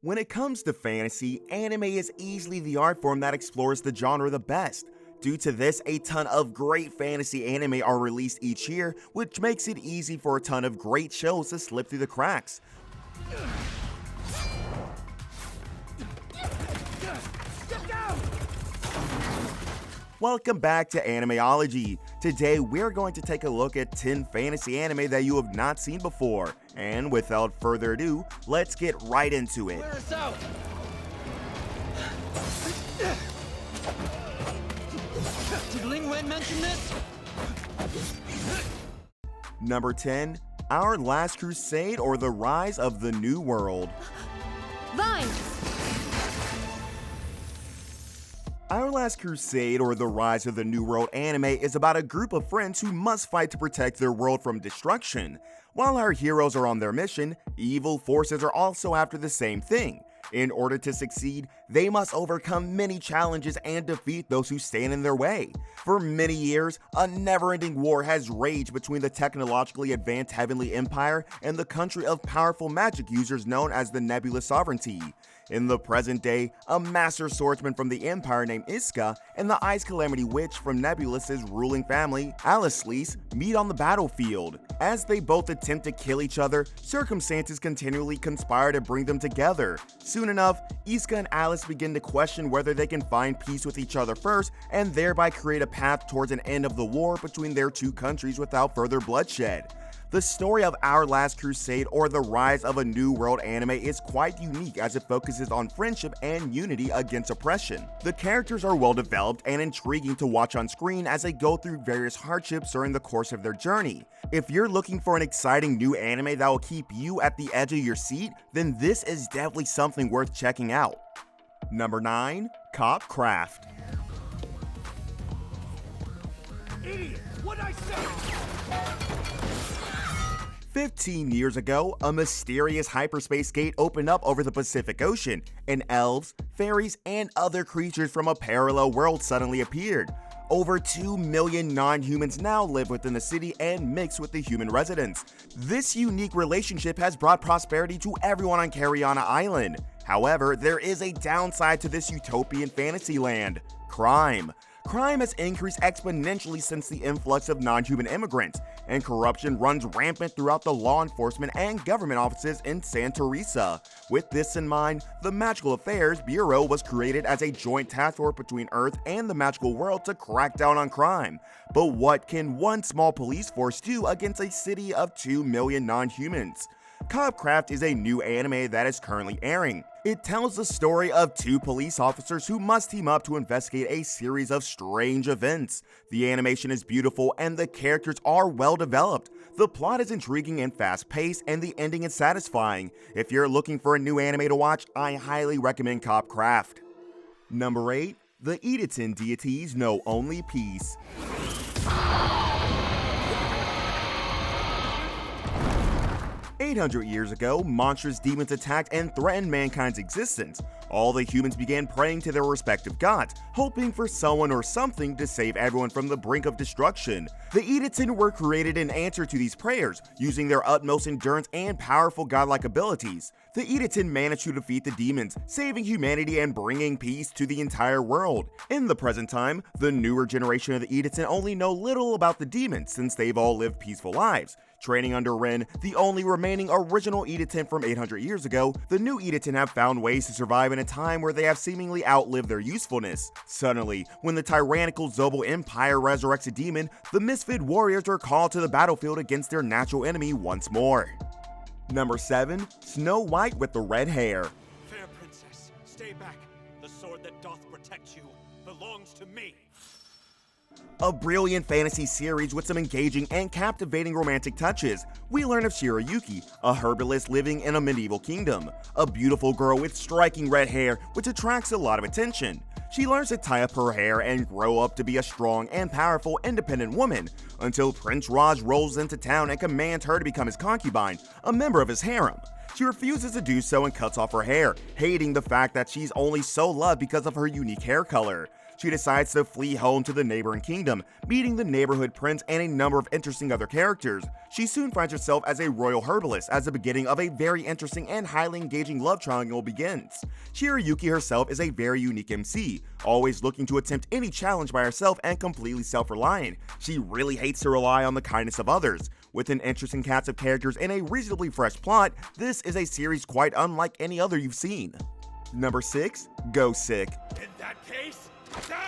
When it comes to fantasy, anime is easily the art form that explores the genre the best. Due to this, a ton of great fantasy anime are released each year, which makes it easy for a ton of great shows to slip through the cracks. Welcome back to Animeology. Today we're going to take a look at 10 fantasy anime that you have not seen before. And without further ado, let's get right into it. Clear us out. Did Ling Wen mention this? Number 10, Our Last Crusade or the Rise of the New World. Vine! Our Last Crusade or the Rise of the New World anime is about a group of friends who must fight to protect their world from destruction. While our heroes are on their mission, evil forces are also after the same thing. In order to succeed, they must overcome many challenges and defeat those who stand in their way. For many years, a never-ending war has raged between the technologically advanced Heavenly Empire and the country of powerful magic users known as the Nebula Sovereignty. In the present day, a master swordsman from the Empire named Iska and the Ice Calamity Witch from Nebulus's ruling family, Alicelice, meet on the battlefield. As they both attempt to kill each other, circumstances continually conspire to bring them together. Soon enough, Iska and Alice begin to question whether they can find peace with each other first and thereby create a path towards an end of the war between their two countries without further bloodshed. The story of Our Last Crusade or the Rise of a New World anime is quite unique as it focuses on friendship and unity against oppression. The characters are well developed and intriguing to watch on screen as they go through various hardships during the course of their journey. If you're looking for an exciting new anime that will keep you at the edge of your seat, then this is definitely something worth checking out. Number 9, Copcraft. Idiot! What'd I say? 15 years ago, a mysterious hyperspace gate opened up over the Pacific Ocean, and elves, fairies, and other creatures from a parallel world suddenly appeared. Over 2 million non-humans now live within the city and mix with the human residents. This unique relationship has brought prosperity to everyone on Cariana Island. However, there is a downside to this utopian fantasy land: crime. Crime has increased exponentially since the influx of non-human immigrants, and corruption runs rampant throughout the law enforcement and government offices in Santa Teresa. With this in mind, the Magical Affairs Bureau was created as a joint task force between Earth and the magical world to crack down on crime. But what can one small police force do against a city of 2 million non-humans? Copcraft is a new anime that is currently airing. It tells the story of 2 police officers who must team up to investigate a series of strange events. The animation is beautiful and the characters are well developed. The plot is intriguing and fast-paced, and the ending is satisfying. If you're looking for a new anime to watch, I highly recommend Copcraft. Number 8, the Idaten Deities Know Only Peace. 800 years ago, monstrous demons attacked and threatened mankind's existence. All the humans began praying to their respective gods, hoping for someone or something to save everyone from the brink of destruction. The Idaten were created in answer to these prayers, using their utmost endurance and powerful godlike abilities. The Idaten managed to defeat the demons, saving humanity and bringing peace to the entire world. In the present time, the newer generation of the Idaten only know little about the demons since they've all lived peaceful lives. Training under Ren, the only remaining original Idaten from 800 years ago, the new Idaten have found ways to survive in a time where they have seemingly outlived their usefulness. Suddenly, when the tyrannical Zobel Empire resurrects a demon, the misfit warriors are called to the battlefield against their natural enemy once more. Number 7, Snow White with the Red Hair. Fair princess, stay back. The sword that doth protect you belongs to me. A brilliant fantasy series with some engaging and captivating romantic touches. We learn of Shirayuki, a herbalist living in a medieval kingdom, a beautiful girl with striking red hair which attracts a lot of attention. She learns to tie up her hair and grow up to be a strong and powerful independent woman, until Prince Raj rolls into town and commands her to become his concubine, a member of his harem. She refuses to do so and cuts off her hair, hating the fact that she's only so loved because of her unique hair color. she decides to flee home to the neighboring kingdom, meeting the neighborhood prince and a number of interesting other characters. She soon finds herself as a royal herbalist as the beginning of a very interesting and highly engaging love triangle begins. Shirayuki herself is a very unique MC, always looking to attempt any challenge by herself and completely self-reliant. She really hates to rely on the kindness of others. With an interesting cast of characters and a reasonably fresh plot, this is a series quite unlike any other you've seen. Number 6. Gosick. In that case, die!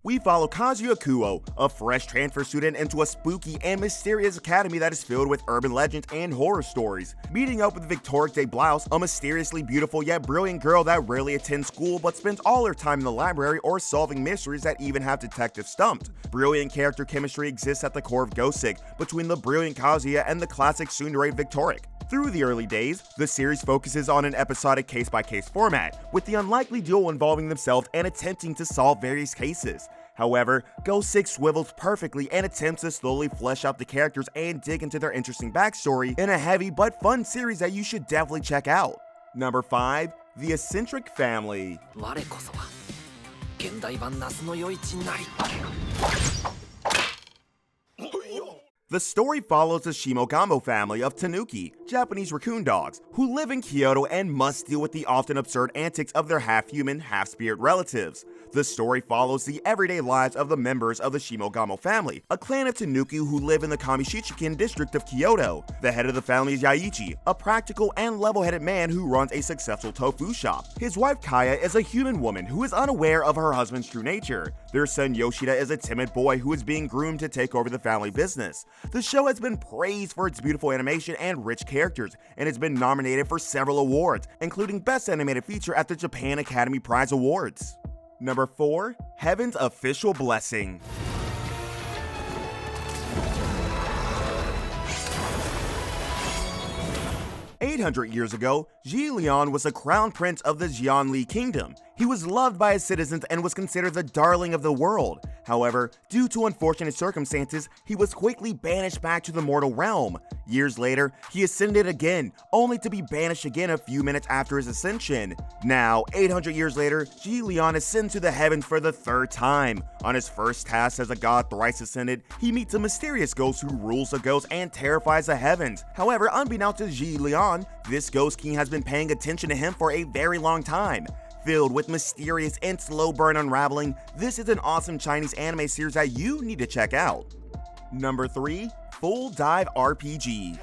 We follow Kazuya Kuo, a fresh transfer student into a spooky and mysterious academy that is filled with urban legends and horror stories. Meeting up with Victoria de Blouse, a mysteriously beautiful yet brilliant girl that rarely attends school but spends all her time in the library or solving mysteries that even have detectives stumped. Brilliant character chemistry exists at the core of Gosick between the brilliant Kazuya and the classic tsundere Victoric. Through the early days, the series focuses on an episodic case-by-case format, with the unlikely duo involving themselves and attempting to solve various cases. However, Gosick swivels perfectly and attempts to slowly flesh out the characters and dig into their interesting backstory in a heavy but fun series that you should definitely check out. Number 5. The Eccentric Family. 我こそは現代版夏の夜市なり The story follows the Shimogamo family of tanuki, Japanese raccoon dogs, who live in Kyoto and must deal with the often absurd antics of their half-human, half-spirit relatives. The story follows the everyday lives of the members of the Shimogamo family, a clan of tanuki who live in the Kamishichiken district of Kyoto. The head of the family is Yaichi, a practical and level-headed man who runs a successful tofu shop. His wife Kaya is a human woman who is unaware of her husband's true nature. Their son Yoshida is a timid boy who is being groomed to take over the family business. The show has been praised for its beautiful animation and rich characters, and has been nominated for several awards, including Best Animated Feature at the Japan Academy Prize Awards. Number 4. Heaven's Official Blessing. "800 years ago, Ji Lian was the crown prince of the Jianli kingdom. He was loved by his citizens and was considered the darling of the world. However, due to unfortunate circumstances, he was quickly banished back to the mortal realm. Years later, he ascended again, only to be banished again a few minutes after his ascension. Now, 800 years later, Ji Lian ascends to the heavens for the 3rd time. On his first task as a god thrice ascended, he meets a mysterious ghost who rules the ghosts and terrifies the heavens. However, unbeknownst to Ji Lian, this ghost king has been paying attention to him for a very long time. Filled with mysterious and slow burn unraveling, this is an awesome Chinese anime series that you need to check out. Number 3. Full Dive RPG.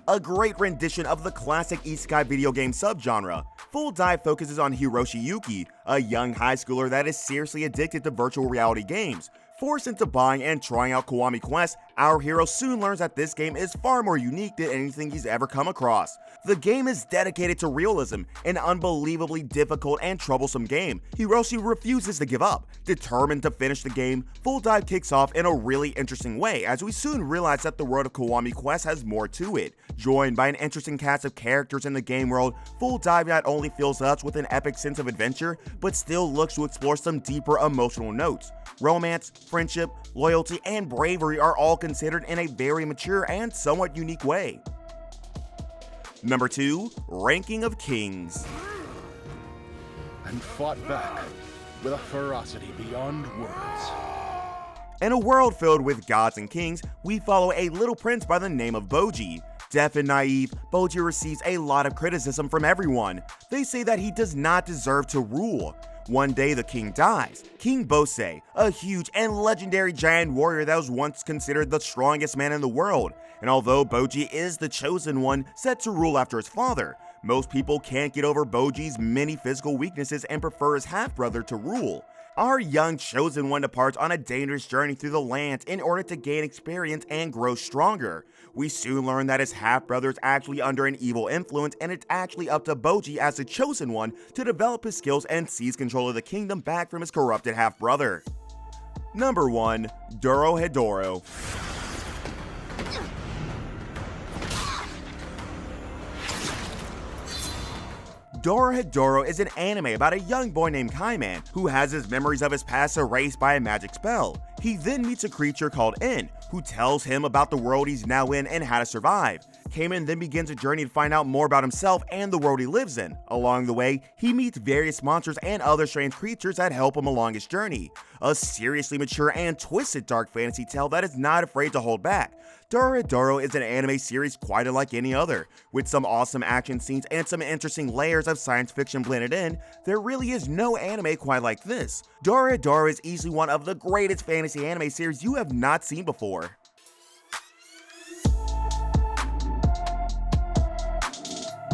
A great rendition of the classic isekai video game subgenre. Full Dive focuses on Hiroshi Yuki, a young high schooler that is seriously addicted to virtual reality games. Forced into buying and trying out Kiwami Quest, our hero soon learns that this game is far more unique than anything he's ever come across. The game is dedicated to realism, an unbelievably difficult and troublesome game. Hiroshi refuses to give up. Determined to finish the game, Full Dive kicks off in a really interesting way, as we soon realize that the world of Kiwami Quest has more to it. Joined by an interesting cast of characters in the game world, Full Dive not only fills us with an epic sense of adventure, but still looks to explore some deeper emotional notes. Romance, friendship, loyalty, and bravery are all considered in a very mature and somewhat unique way. Number 2. Ranking of Kings. And fought back with a ferocity beyond words. In a world filled with gods and kings, we follow a little prince by the name of Boji. Deaf and naive, Boji receives a lot of criticism from everyone. They say that he does not deserve to rule. One day the king dies. King Bose, a huge and legendary giant warrior that was once considered the strongest man in the world. And although Boji is the chosen one set to rule after his father, most people can't get over Boji's many physical weaknesses and prefer his half-brother to rule. Our young chosen one departs on a dangerous journey through the lands in order to gain experience and grow stronger. We soon learn that his half-brother is actually under an evil influence, and it's actually up to Boji as the chosen one to develop his skills and seize control of the kingdom back from his corrupted half-brother. Number 1. Dorohedoro. Dorohedoro is an anime about a young boy named Kaiman who has his memories of his past erased by a magic spell. He then meets a creature called En, who tells him about the world he's now in and how to survive. Kaiman then begins a journey to find out more about himself and the world he lives in. Along the way, he meets various monsters and other strange creatures that help him along his journey. A seriously mature and twisted dark fantasy tale that is not afraid to hold back. Dorohedoro is an anime series quite unlike any other. With some awesome action scenes and some interesting layers of science fiction blended in, there really is no anime quite like this. Dorohedoro is easily one of the greatest fantasy anime series you have not seen before.